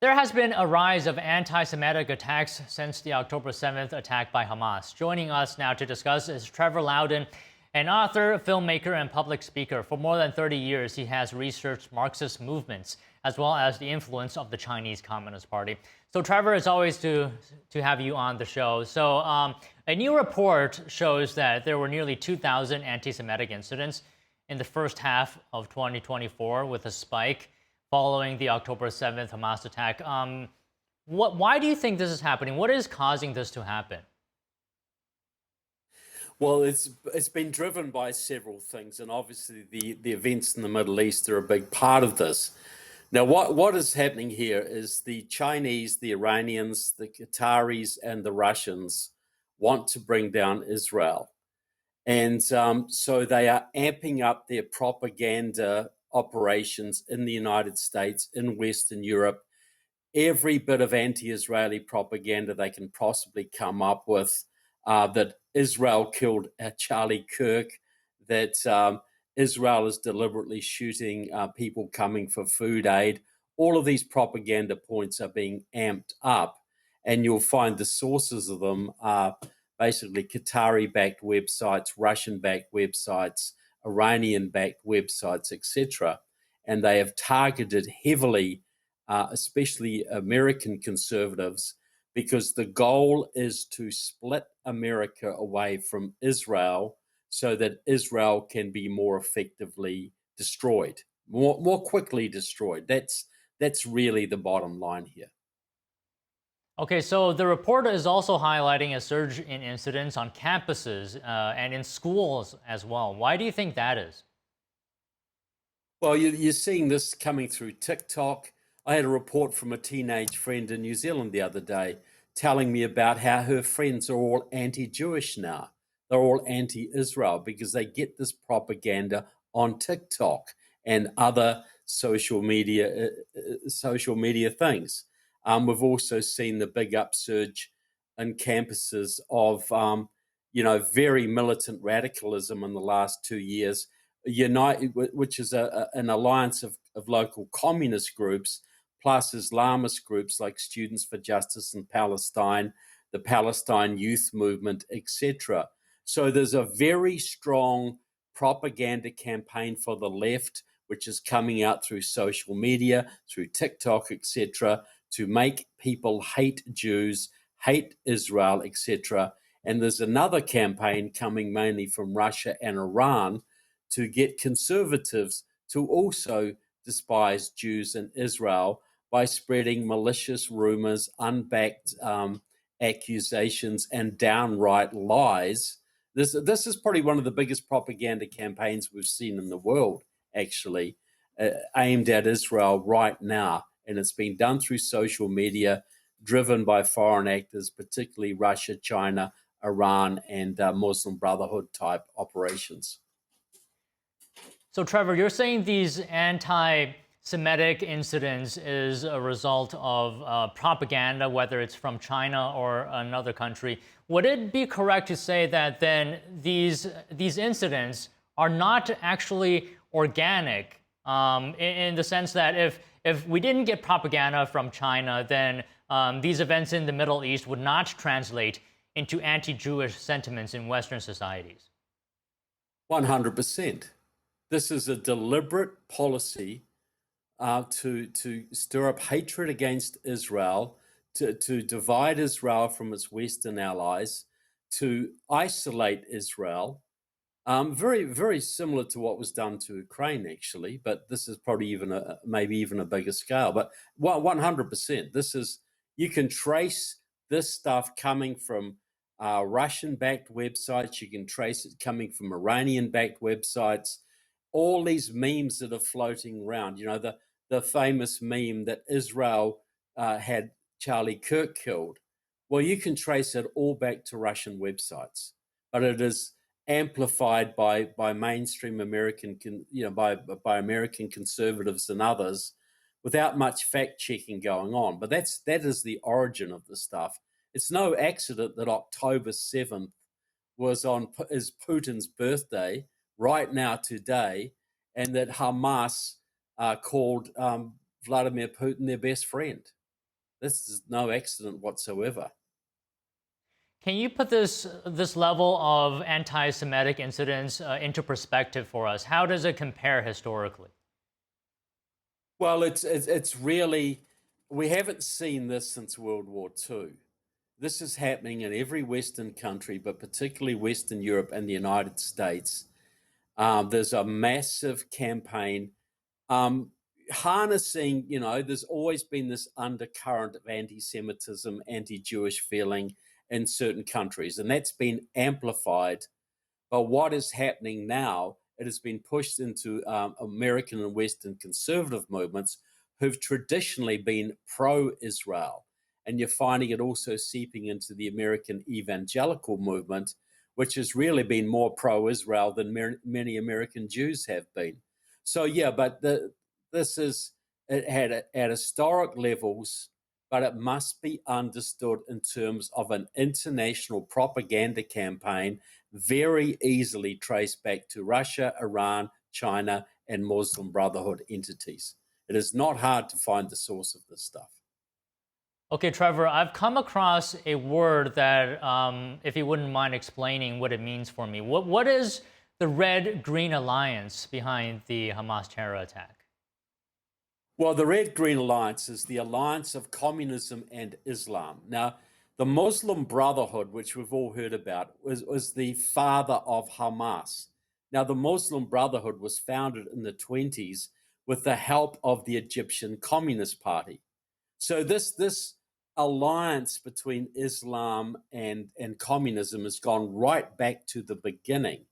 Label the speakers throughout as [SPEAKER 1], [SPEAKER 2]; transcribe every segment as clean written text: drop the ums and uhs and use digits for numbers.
[SPEAKER 1] There has been a rise of anti-Semitic attacks since the October 7th attack by Hamas. Joining us now to discuss is Trevor Loudon, an author, filmmaker, and public speaker. For more than 30 years, he has researched Marxist movements, as well as the influence of the Chinese Communist Party. So Trevor, it's always to have you on the show. So a new report shows that there were nearly 2,000 anti-Semitic incidents in the first half of 2024, with a spike following the October 7th Hamas attack. Why do you think this is happening? What is causing this to happen?
[SPEAKER 2] Well, it's been driven by several things, and obviously the events in the Middle East are a big part of this. Now, what is happening here is the Chinese, the Iranians, the Qataris, and the Russians want to bring down Israel. And so they are amping up their propaganda operations in the United States, in Western Europe, every bit of anti-Israeli propaganda they can possibly come up with, that Israel killed Charlie Kirk, that Israel is deliberately shooting people coming for food aid. All of these propaganda points are being amped up, and you'll find the sources of them are basically Qatari-backed websites, Russian-backed websites, Iranian-backed websites, etc. And they have targeted heavily, especially American conservatives, because the goal is to split America away from Israel so that Israel can be more effectively destroyed, more quickly destroyed. That's really the bottom line here.
[SPEAKER 1] Okay, so the report is also highlighting a surge in incidents on campuses and in schools as well. Why do you think that is?
[SPEAKER 2] Well, you're seeing this coming through TikTok. I had a report from a teenage friend in New Zealand the other day telling me about how her friends are all anti-Jewish now. They're all anti-Israel because they get this propaganda on TikTok and other social media things. We've also seen the big upsurge in campuses of very militant radicalism in the last 2 years. Unite, which is an alliance of local communist groups, plus Islamist groups like Students for Justice in Palestine, the Palestine Youth Movement, etc. So there's a very strong propaganda campaign for the left, which is coming out through social media, through TikTok, etc., to make people hate Jews, hate Israel, etc. And there's another campaign coming mainly from Russia and Iran to get conservatives to also despise Jews and Israel by spreading malicious rumors, unbacked accusations, and downright lies. This is probably one of the biggest propaganda campaigns we've seen in the world, actually, aimed at Israel right now. And it's been done through social media, driven by foreign actors, particularly Russia, China, Iran, and Muslim Brotherhood type operations.
[SPEAKER 1] So Trevor, you're saying these anti-Semitic incidents is a result of propaganda, whether it's from China or another country. Would it be correct to say that then these incidents are not actually organic, in the sense that if we didn't get propaganda from China, then these events in the Middle East would not translate into anti-Jewish sentiments in Western societies?
[SPEAKER 2] 100%. This is a deliberate policy to stir up hatred against Israel, to divide Israel from its Western allies, to isolate Israel. Very, very similar to what was done to Ukraine, actually, but this is probably maybe even a bigger scale. But 100%, you can trace this stuff coming from Russian-backed websites. You can trace it coming from Iranian-backed websites. All these memes that are floating around, the famous meme that Israel had Charlie Kirk killed. Well, you can trace it all back to Russian websites, but it is amplified by mainstream American, by American conservatives and others, without much fact checking going on. But that is the origin of the stuff. It's no accident that October 7th is Putin's birthday right now today, and that Hamas called Vladimir Putin their best friend. This is no accident whatsoever.
[SPEAKER 1] Can you put this level of anti-Semitic incidents into perspective for us? How does it compare historically?
[SPEAKER 2] Well, it's really, we haven't seen this since World War II. This is happening in every Western country, but particularly Western Europe and the United States. There's a massive campaign um, harnessing, there's always been this undercurrent of anti Semitism, anti Jewish feeling in certain countries, and that's been amplified. But what is happening now, it has been pushed into American and Western conservative movements who've traditionally been pro Israel. And you're finding it also seeping into the American evangelical movement, which has really been more pro Israel than many American Jews have been. So, yeah, but this is at historic levels, but it must be understood in terms of an international propaganda campaign very easily traced back to Russia, Iran, China, and Muslim Brotherhood entities. It is not hard to find the source of this stuff.
[SPEAKER 1] Okay, Trevor, I've come across a word that, if you wouldn't mind explaining what it means for me, what is the Red-Green Alliance behind the Hamas terror attack?
[SPEAKER 2] Well, the Red Green Alliance is the alliance of communism and Islam. Now, the Muslim Brotherhood, which we've all heard about, was the father of Hamas. Now, the Muslim Brotherhood was founded in the 20s with the help of the Egyptian Communist Party. So this alliance between Islam and communism has gone right back to the beginning.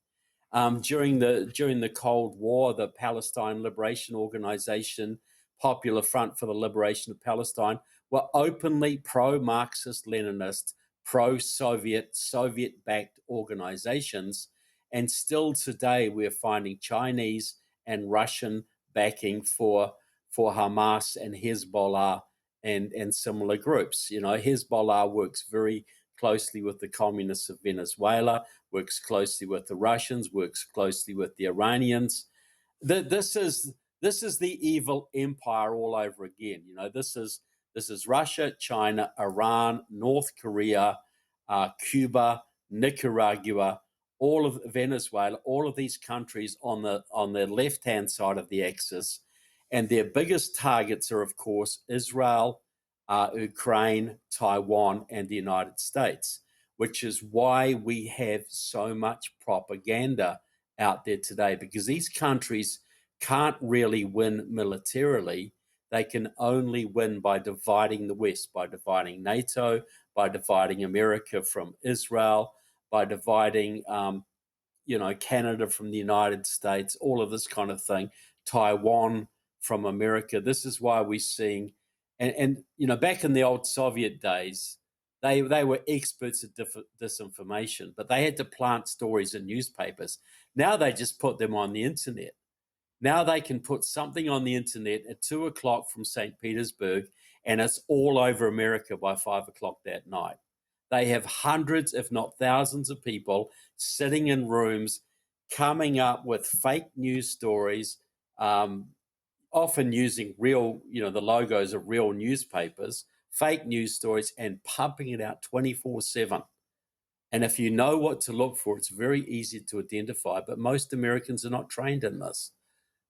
[SPEAKER 2] During the Cold War, the Palestine Liberation Organization, Popular Front for the Liberation of Palestine, were openly pro-Marxist, Leninist, pro-Soviet, Soviet-backed organizations. And still today, we're finding Chinese and Russian backing for Hamas and Hezbollah and similar groups. Hezbollah works very closely with the communists of Venezuela, works closely with the Russians, works closely with the Iranians. This is the evil empire all over again. This is Russia, China, Iran, North Korea, Cuba, Nicaragua, all of Venezuela, all of these countries on the left-hand side of the axis, and their biggest targets are, of course, Israel, Ukraine, Taiwan, and the United States, which is why we have so much propaganda out there today, because these countries can't really win militarily. They can only win by dividing the West, by dividing NATO, by dividing America from Israel, by dividing Canada from the United States, all of this kind of thing, Taiwan from America. This is why we're seeing, and back in the old Soviet days, they were experts at disinformation, but they had to plant stories in newspapers. Now they just put them on the internet. Now they can put something on the internet at 2:00 from St. Petersburg, and it's all over America by 5:00 that night. They have hundreds, if not thousands, of people sitting in rooms coming up with fake news stories, often using real, the logos of real newspapers, fake news stories, and pumping it out 24/7. And if you know what to look for, it's very easy to identify. But most Americans are not trained in this.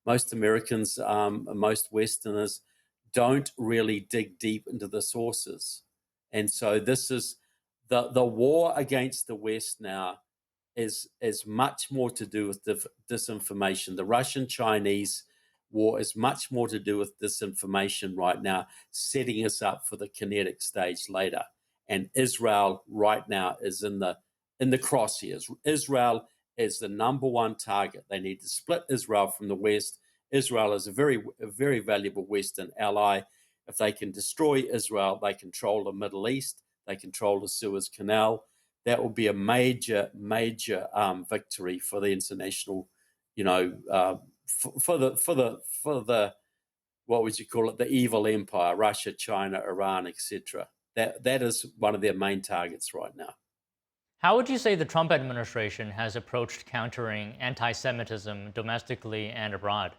[SPEAKER 2] Most Americans, most Westerners don't really dig deep into the sources. And so this is the war against the West now is much more to do with disinformation. The Russian-Chinese war is much more to do with disinformation right now, setting us up for the kinetic stage later. And Israel right now is in the crosshairs. Israel is the number one target. They need to split Israel from the West. Israel is a very valuable Western ally. If they can destroy Israel, they control the Middle East. They control the Suez Canal. That will be a major victory for the international, for the what would you call it, the evil empire, Russia, China, Iran, etc. That is one of their main targets right now.
[SPEAKER 1] How would you say the Trump administration has approached countering anti-Semitism domestically and abroad?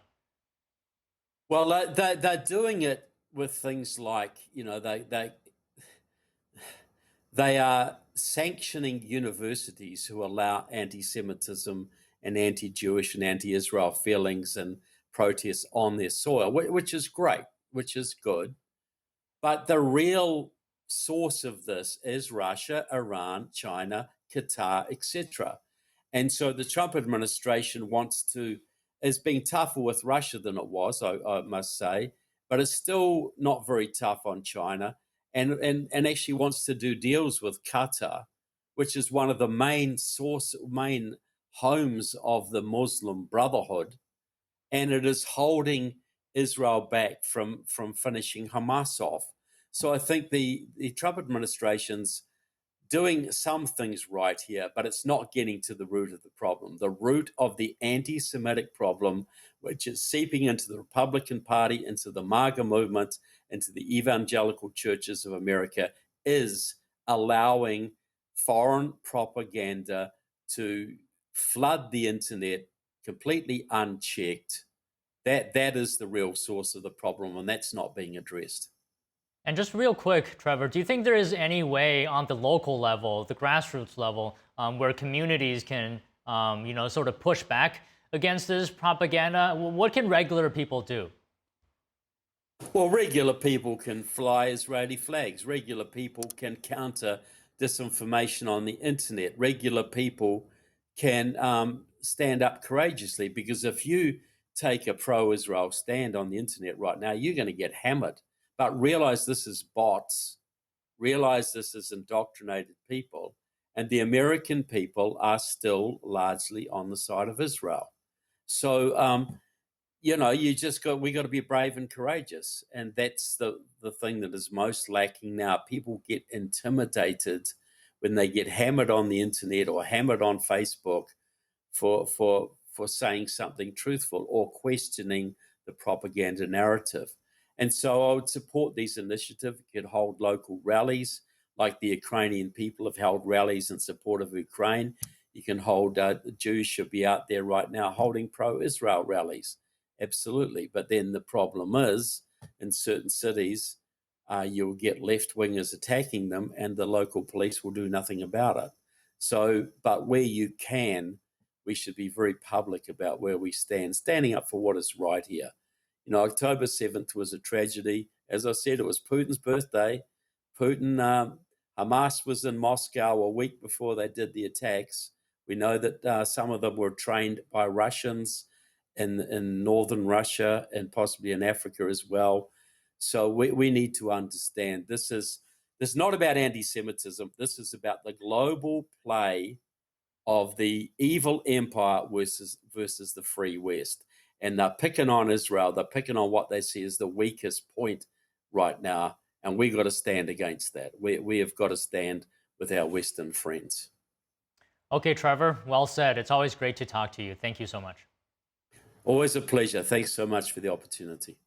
[SPEAKER 2] Well, they're doing it with things like, they are sanctioning universities who allow anti-Semitism and anti-Jewish and anti-Israel feelings and protests on their soil, which is great, which is good. But the real source of this is Russia, Iran, China, Qatar, etc. And so the Trump administration is being tougher with Russia than it was, I must say, but it's still not very tough on China, and actually wants to do deals with Qatar, which is one of the main homes of the Muslim Brotherhood, and it is holding Israel back from finishing Hamas off. So I think the Trump administration's doing some things right here, but it's not getting to the root of the problem. The root of the anti-Semitic problem, which is seeping into the Republican Party, into the MAGA movement, into the evangelical churches of America, is allowing foreign propaganda to flood the internet completely unchecked. That is the real source of the problem, and that's not being addressed.
[SPEAKER 1] And just real quick, Trevor, do you think there is any way on the local level, the grassroots level, where communities can, sort of push back against this propaganda? What can regular people do?
[SPEAKER 2] Well, regular people can fly Israeli flags. Regular people can counter disinformation on the internet. Regular people can stand up courageously, because if you take a pro-Israel stand on the internet right now, you're going to get hammered. But realize this is bots, realize this is indoctrinated people, and the American people are still largely on the side of Israel. So, we got to be brave and courageous. And that's the thing that is most lacking now. People get intimidated when they get hammered on the internet or hammered on Facebook for saying something truthful or questioning the propaganda narrative. And so I would support these initiatives. You could hold local rallies, like the Ukrainian people have held rallies in support of Ukraine. You can hold, the Jews should be out there right now holding pro-Israel rallies. Absolutely. But then the problem is, in certain cities, you'll get left-wingers attacking them, and the local police will do nothing about it. So, but where you can, we should be very public about where we stand, standing up for what is right here. October 7th was a tragedy. As I said, it was Putin's birthday. Hamas was in Moscow a week before they did the attacks. We know that some of them were trained by Russians in northern Russia and possibly in Africa as well. So we need to understand this is not about anti-Semitism. This is about the global play of the evil empire versus the free West. And they're picking on Israel. They're picking on what they see as the weakest point right now. And we've got to stand against that. We have got to stand with our Western friends.
[SPEAKER 1] Okay, Trevor, well said. It's always great to talk to you. Thank you so much.
[SPEAKER 2] Always a pleasure. Thanks so much for the opportunity.